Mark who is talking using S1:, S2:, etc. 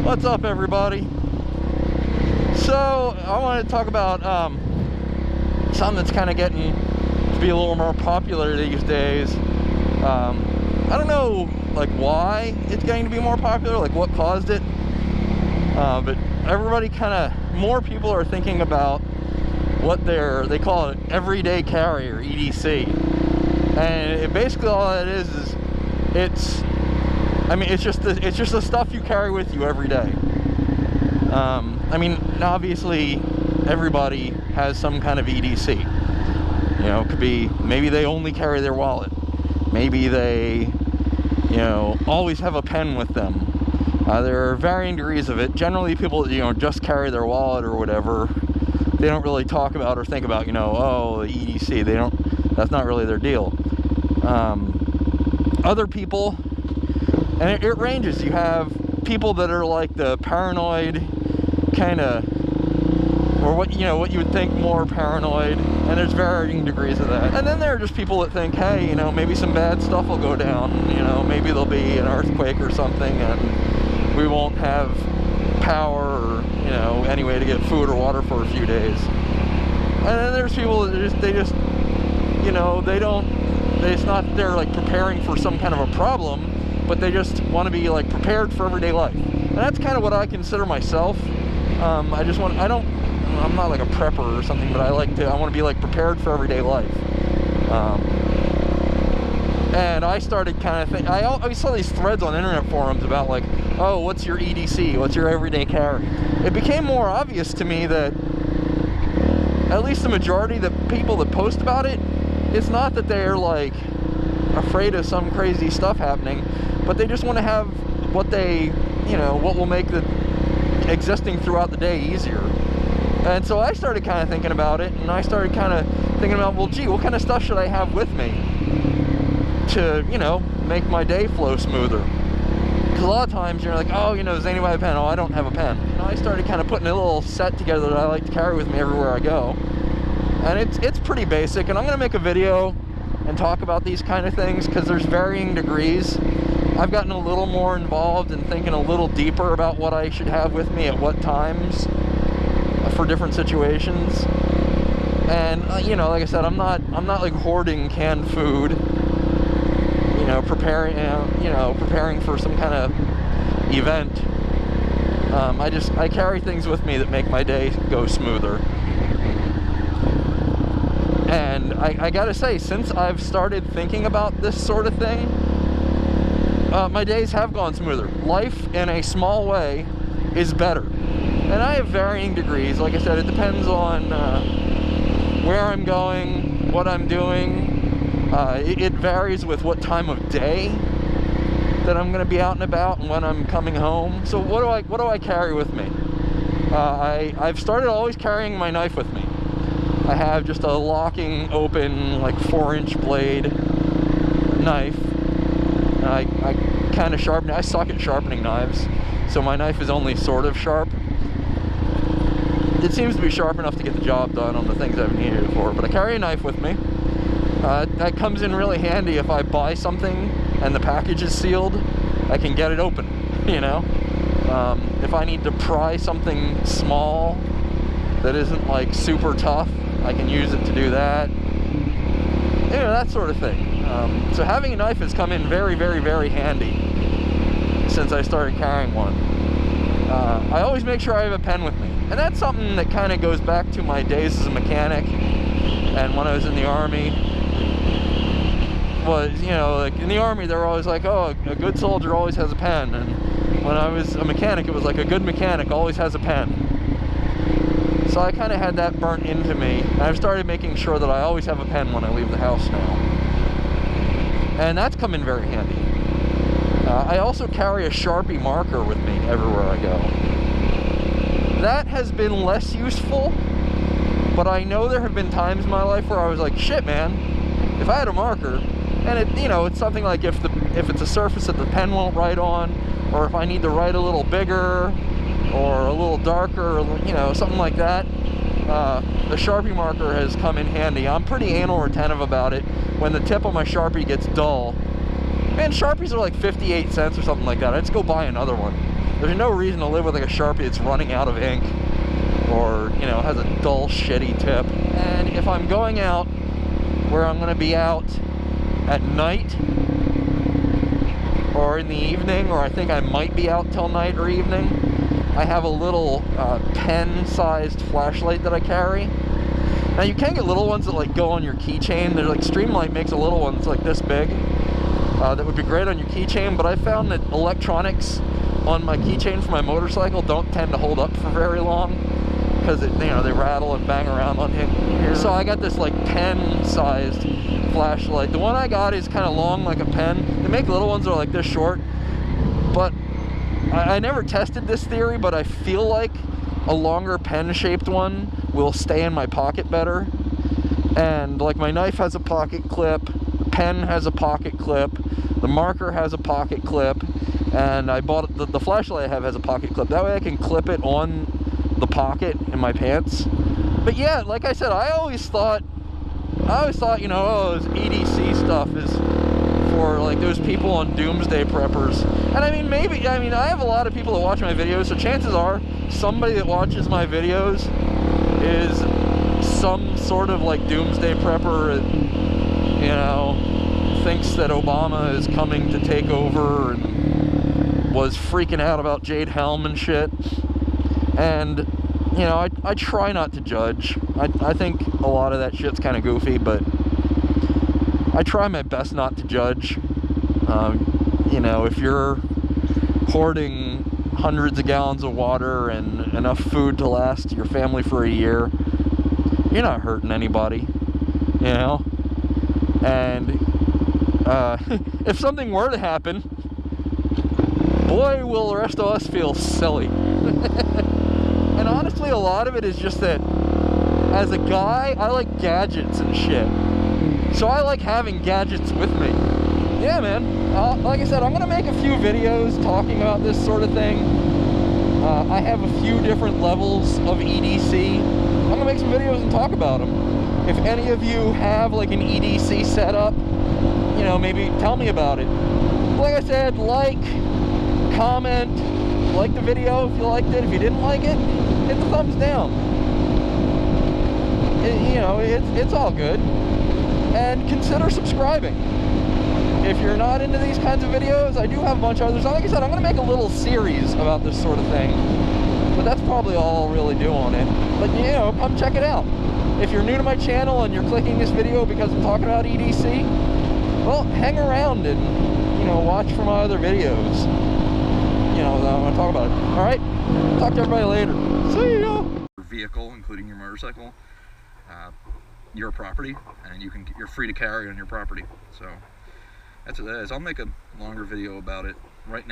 S1: What's up, everybody? So I want to talk about something that's kind of getting to be a little more popular these days. I don't know like why it's getting to be more popular, like what caused it, but everybody more people are thinking about what they call it everyday carry, or EDC. And basically all that is it's just the stuff you carry with you every day. I mean, obviously everybody has some kind of EDC. You know, it could be maybe they only carry their wallet. Maybe they, always have a pen with them. There are varying degrees of it. Generally, people, just carry their wallet or whatever. They don't really talk about or think about, oh, the EDC. That's not really their deal. Other people, and it ranges. You have people that are like the paranoid kind of, or what you would think more paranoid, and there's varying degrees of that. And then there are just people that think, hey, maybe some bad stuff will go down. Maybe there'll be an earthquake or something, and we won't have power or any way to get food or water for a few days. And then there's people that it's not they're like preparing for some kind of a problem, but they just want to be like prepared for everyday life. And that's kind of what I consider myself. I'm not like a prepper or something, but I want to be like prepared for everyday life. And I started kind of thinking, I always saw these threads on internet forums about like, oh, what's your EDC? What's your everyday carry? It became more obvious to me that at least the majority of the people that post about it, it's not that they're like afraid of some crazy stuff happening, but they just want to have what will make the existing throughout the day easier. And so I started kind of thinking about it, and I started kind of thinking about, well, gee, what kind of stuff should I have with me to, make my day flow smoother? Because a lot of times you're like, oh, does anybody have a pen? Oh, I don't have a pen. I started kind of putting a little set together that I like to carry with me everywhere I go. And it's pretty basic, and I'm going to make a video and talk about these kind of things because there's varying degrees. I've gotten a little more involved in thinking a little deeper about what I should have with me at what times for different situations. And like I said, I'm not like hoarding canned food, preparing for some kind of event. I carry things with me that make my day go smoother. And I gotta say, since I've started thinking about this sort of thing, my days have gone smoother. Life, in a small way, is better. And I have varying degrees. Like I said, it depends on where I'm going, what I'm doing. It varies with what time of day that I'm going to be out and about and when I'm coming home. So what do I carry with me? I've started always carrying my knife with me. I have just a locking open like 4-inch blade knife. And I kind of sharpen it. I suck at sharpening knives, so my knife is only sort of sharp. It seems to be sharp enough to get the job done on the things I've needed it for, but I carry a knife with me. That comes in really handy if I buy something and the package is sealed. I can get it open, If I need to pry something small that isn't like super tough, I can use it to do that. That sort of thing. So having a knife has come in very, very, very handy since I started carrying one. I always make sure I have a pen with me. And that's something that kind of goes back to my days as a mechanic and when I was in the Army. Was, like in the Army, they're always like, oh, a good soldier always has a pen. And when I was a mechanic, it was like a good mechanic always has a pen. So I kind of had that burnt into me. And I've started making sure that I always have a pen when I leave the house now. And that's come in very handy. I also carry a Sharpie marker with me everywhere I go. That has been less useful, but I know there have been times in my life where I was like, shit, man, if I had a marker, and it's something like if it's a surface that the pen won't write on, or if I need to write a little bigger, or a little darker, something like that, the Sharpie marker has come in handy. I'm pretty anal retentive about it. When the tip of my Sharpie gets dull, man, Sharpies are like 58 cents or something like that. I just go buy another one. There's no reason to live with like a Sharpie that's running out of ink, or, you know, has a dull, shitty tip. And if I'm going out where I'm gonna be out at night or in the evening, or I think I might be out till night or evening, I have a little pen-sized flashlight that I carry. Now you can get little ones that like go on your keychain. There's like Streamlight makes a little one that's like this big. That would be great on your keychain, but I found that electronics on my keychain for my motorcycle don't tend to hold up for very long, because you know, they rattle and bang around on here. So I got this like pen-sized flashlight. The one I got is kind of long like a pen. They make little ones that are like this short, but I never tested this theory, but I feel like a longer pen-shaped one will stay in my pocket better. And like my knife has a pocket clip, the pen has a pocket clip, the marker has a pocket clip, and I bought the flashlight I have has a pocket clip. That way I can clip it on the pocket in my pants. But yeah, like I said, I always thought, you know, oh, this EDC stuff is for like those people on doomsday preppers. And I mean, maybe, I mean, I have a lot of people that watch my videos, so chances are somebody that watches my videos is some sort of like doomsday prepper that, you know, thinks that Obama is coming to take over and was freaking out about Jade Helm and shit. And, you know, I try not to judge. I think a lot of that shit's kind of goofy, but I try my best not to judge. You know, if you're hoarding hundreds of gallons of water and enough food to last your family for a year, you're not hurting anybody, you know? And if something were to happen, boy, will the rest of us feel silly. And honestly, a lot of it is just that as a guy, I like gadgets and shit. So I like having gadgets with me. Yeah, man. Like I said, I'm gonna make a few videos talking about this sort of thing. I have a few different levels of EDC. I'm gonna make some videos and talk about them. If any of you have like an EDC setup, you know, maybe tell me about it. Like I said, like, comment, like the video if you liked it. If you didn't like it, hit the thumbs down. You know, it's all good. And consider subscribing. If you're not into these kinds of videos, I do have a bunch of others. Like I said, I'm going to make a little series about this sort of thing. But that's probably all I'll really do on it. But, you know, come check it out. If you're new to my channel and you're clicking this video because I'm talking about EDC, well, hang around and, you know, watch for my other videos. You know, I'm going to talk about it. All right? Talk to everybody later. See ya! Vehicle, including your motorcycle, your property, and you're free to carry on your property. So that's what that is. I'll make a longer video about it right now.